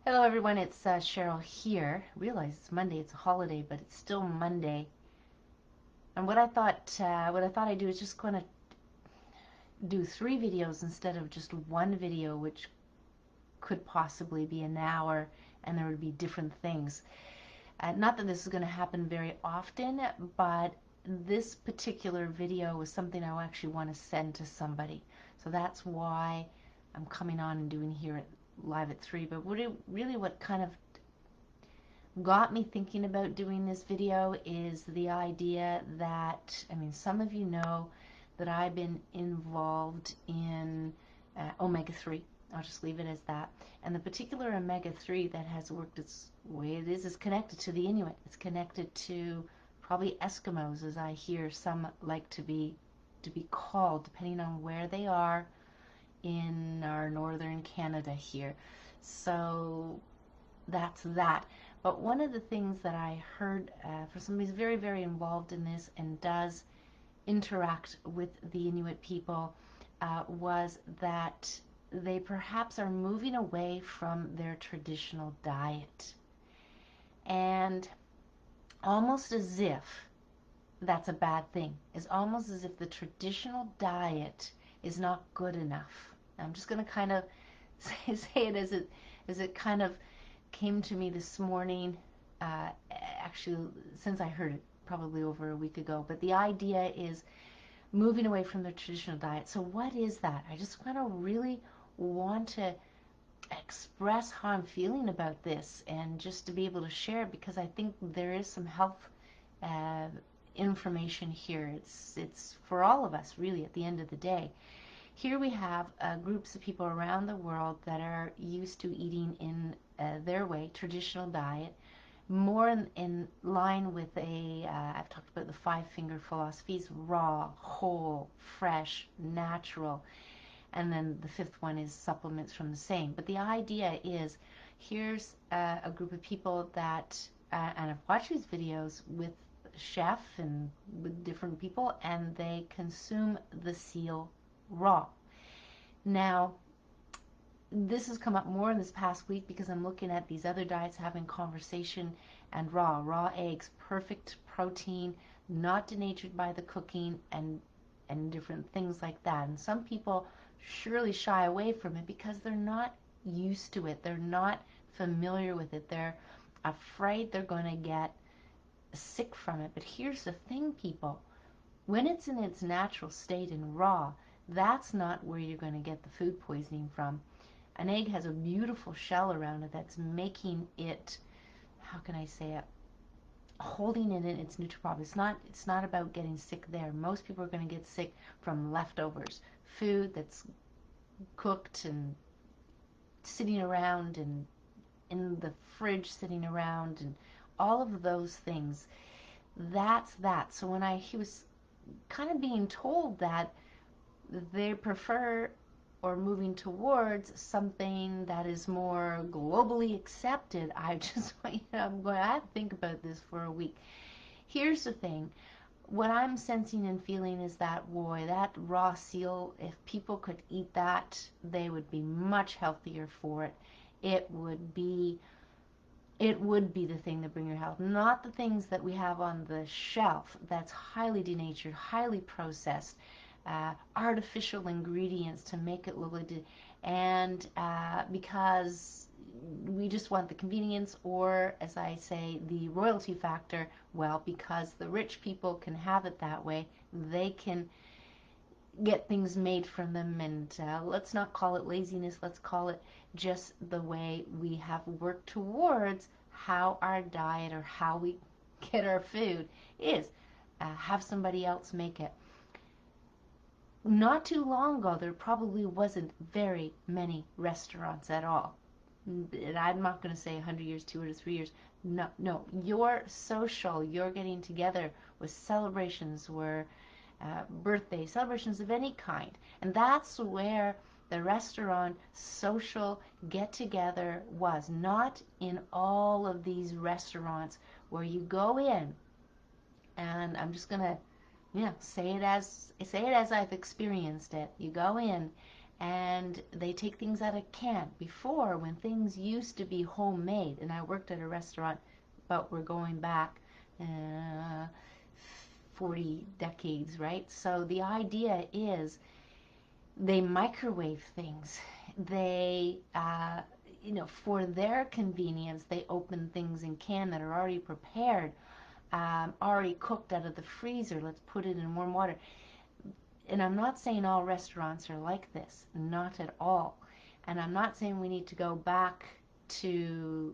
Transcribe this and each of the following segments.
Hello everyone, it's Cheryl here. Realize it's Monday, it's a holiday, but it's still Monday. And what I thought I'd do is just going to do 3 videos instead of just one video, which could possibly be an hour, and there would be different things. Not that this is going to happen very often, but this particular video was something I actually want to send to somebody. So that's why I'm coming on and doing here live at 3. But what kind of got me thinking about doing this video is the idea that, some of you know that I've been involved in omega-3. I'll just leave it as that. And the particular omega-3 that has worked its way it is connected to the Inuit. It's connected to probably Eskimos, as I hear some like to be called, depending on where they are in our northern Canada here. So that's that. But one of the things that I heard for somebody who's very, very involved in this and does interact with the Inuit people was that they perhaps are moving away from their traditional diet. And almost as if that's a bad thing. It's almost as if the traditional diet is not good enough. I'm just going to kind of say it as it kind of came to me this morning, actually since I heard it probably over a week ago. But the idea is moving away from the traditional diet. So what is that? I just kind of really want to express how I'm feeling about this and just to be able to share, because I think there is some health information here. It's for all of us, really, at the end of the day. Here we have groups of people around the world that are used to eating in their way, traditional diet, more in line with I've talked about the 5-finger philosophies: raw, whole, fresh, natural. And then the 5th one is supplements from the same. But the idea is, here's a group of people that, and I've watched these videos with chef and with different people, and they consume the seal raw. Now, this has come up more in this past week because I'm looking at these other diets, having conversation, and raw eggs, perfect protein, not denatured by the cooking, and different things like that. And some people surely shy away from it because they're not used to it. They're not familiar with it. They're afraid they're going to get sick from it. But here's the thing, people. When it's in its natural state and raw, that's not where you're going to get the food poisoning from. An egg has a beautiful shell around it that's making it, how can I say it, holding it in its neutral properties. It's not about getting sick there. Most people are going to get sick from leftovers, food that's cooked and sitting around and in the fridge sitting around and all of those things. That's that. So when he was kind of being told that they prefer or moving towards something that is more globally accepted, I just I'm going to have to think about this for a week. Here's the thing. What I'm sensing and feeling is that, boy, that raw seal, if people could eat that, they would be much healthier for it. It would be the thing that bring your health, not the things that we have on the shelf that's highly denatured, highly processed, artificial ingredients to make it look like, and because we just want the convenience, or as I say, the royalty factor. Well, because the rich people can have it that way, they can get things made from them, and let's not call it laziness, let's call it just the way we have worked towards how our diet or how we get our food is. Have somebody else make it. Not too long ago, there probably wasn't very many restaurants at all. And I'm not going to say 100 years, 2 or 3 years. No. Your social, your getting together with celebrations were birthday celebrations of any kind. And that's where the restaurant social get-together was. Not in all of these restaurants where you go in, and I'm just going to say it as I've experienced it. You go in and they take things out of can. Before, when things used to be homemade, and I worked at a restaurant, but we're going back uh, 40 decades, right? So the idea is they microwave things. They, for their convenience, they open things in can that are already prepared, already cooked out of the freezer. Let's put it in warm water. And I'm not saying all restaurants are like this, not at all. And I'm not saying we need to go back to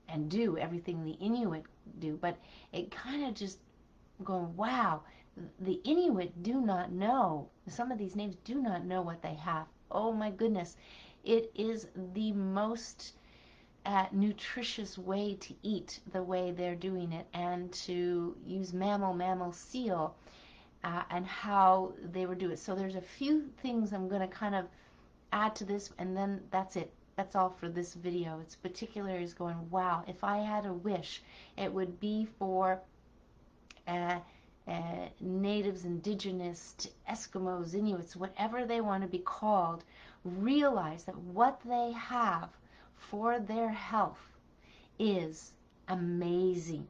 and do everything the Inuit do, but it kind of just going, wow, the Inuit do not know, some of these names do not know what they have. Oh my goodness. It is the most nutritious way to eat the way they're doing it, and to use mammal, seal, and how they would do it. So there's a few things I'm going to kind of add to this, and then that's it. That's all for this video. It's particular is going, wow, if I had a wish, it would be for uh, natives, indigenous, Eskimos, Inuits, whatever they want to be called, realize that what they have for their health is amazing.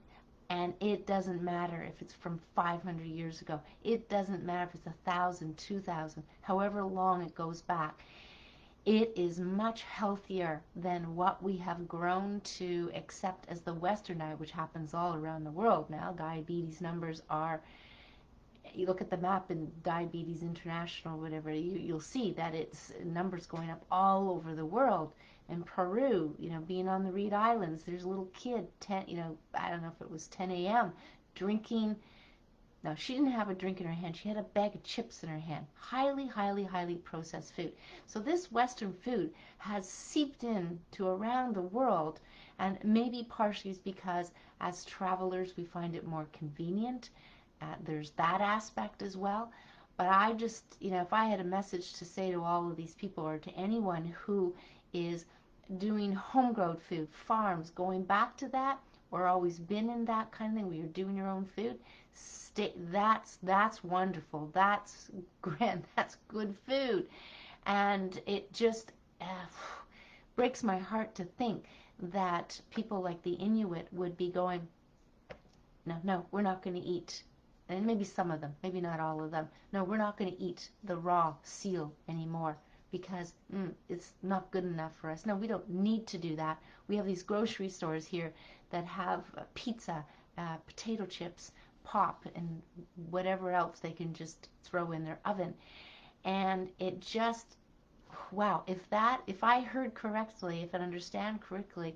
And it doesn't matter if it's from 500 years ago. It doesn't matter if it's 1,000, 2,000, however long it goes back. It is much healthier than what we have grown to accept as the Western diet, which happens all around the world now. Diabetes numbers are, you look at the map in Diabetes International, whatever, you'll see that it's numbers going up all over the world. In Peru, being on the Reed Islands, there's a little kid, I don't know if it was 10 a.m., drinking. No, she didn't have a drink in her hand. She had a bag of chips in her hand. Highly, highly, highly processed food. So this Western food has seeped in to around the world, and maybe partially is because as travelers we find it more convenient. There's that aspect as well. But I just, if I had a message to say to all of these people, or to anyone who is doing home-grown food, farms, going back to that, or always been in that kind of thing where you're doing your own food, that's wonderful. That's grand. That's good food. And it just breaks my heart to think that people like the Inuit would be going, no, we're not going to eat. And maybe some of them, maybe not all of them. No, we're not going to eat the raw seal anymore because it's not good enough for us. No, we don't need to do that. We have these grocery stores here that have pizza, potato chips, pop, and whatever else they can just throw in their oven. And it just, wow, if I heard correctly, if I understand correctly,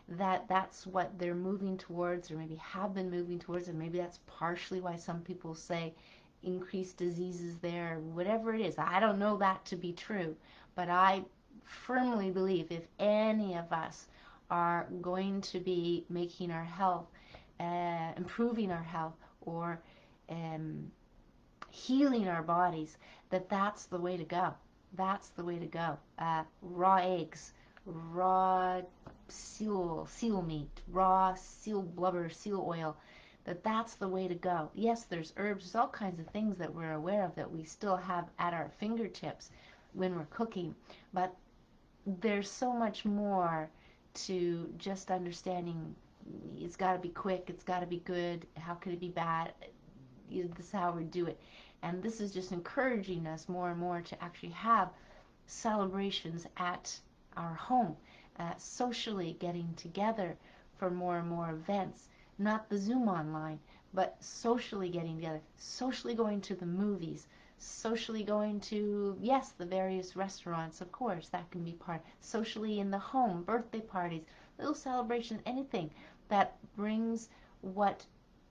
that's what they're moving towards, or maybe have been moving towards, and maybe that's partially why some people say increased diseases there, whatever it is. I don't know that to be true, but I firmly believe if any of us are going to be making our health, improving our health, or healing our bodies, that's the way to go. That's the way to go. Raw eggs, raw seal meat, raw seal blubber, seal oil, that's the way to go. Yes, there's herbs, there's all kinds of things that we're aware of that we still have at our fingertips when we're cooking, but there's so much more to just understanding. It's got to be quick, it's got to be good, how could it be bad? This is how we do it. And this is just encouraging us more and more to actually have celebrations at our home, socially getting together for more and more events, not the Zoom online, but socially getting together, socially going to the movies, socially going to, yes, the various restaurants, of course, that can be part, socially in the home, birthday parties, little celebration, anything that brings what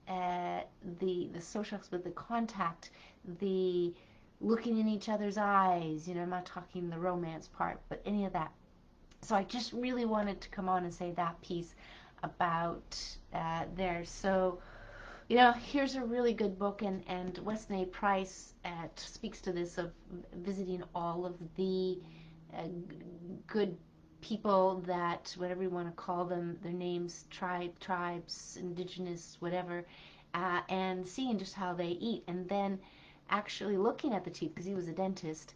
the social aspect, the contact, the looking in each other's eyes, I'm not talking the romance part, but any of that. So I just really wanted to come on and say that piece about there. So, here's a really good book, and Weston A. Price speaks to this, of visiting all of the good people that, whatever you want to call them, their names, tribes, indigenous, whatever, and seeing just how they eat, and then actually looking at the teeth, because he was a dentist,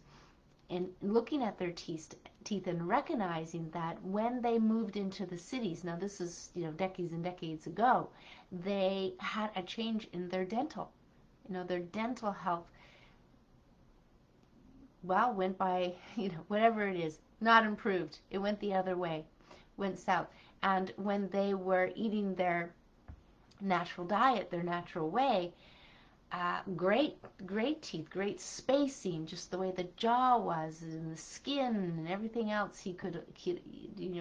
in looking at their teeth and recognizing that when they moved into the cities, now this is, decades and decades ago, they had a change in their dental. Their dental health, well, went by, whatever it is, not improved. It went the other way, went south. And when they were eating their natural diet, their natural way, great teeth, great spacing, just the way the jaw was and the skin and everything else. He could,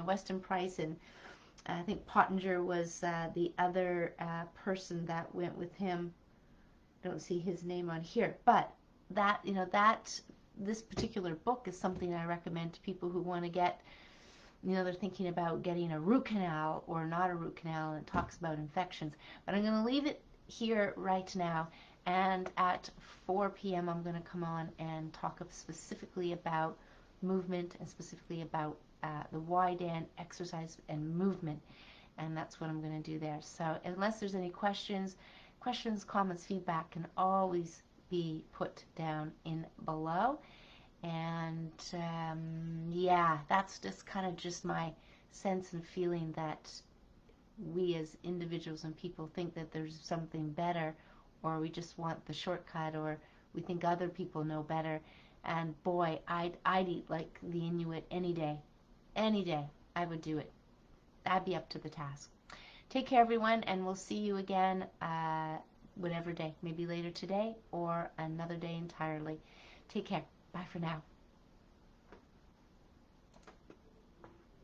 Weston Price, and I think Pottinger was the other person that went with him. Don't see his name on here, but that, this particular book is something I recommend to people who want to get, they're thinking about getting a root canal or not a root canal, and it talks about infections. But I'm going to leave it here right now, and at 4 p.m. I'm going to come on and talk specifically about movement, and specifically about the Y-Dan exercise and movement, and that's what I'm going to do there. So unless there's any questions, comments, feedback can always be put down in below. And yeah, that's just kind of just my sense and feeling that we as individuals and people think that there's something better, or we just want the shortcut, or we think other people know better. And boy, I'd eat like the Inuit any day. Any day, I would do it. I'd be up to the task. Take care, everyone, and we'll see you again whatever day, maybe later today or another day entirely. Take care. Bye for now.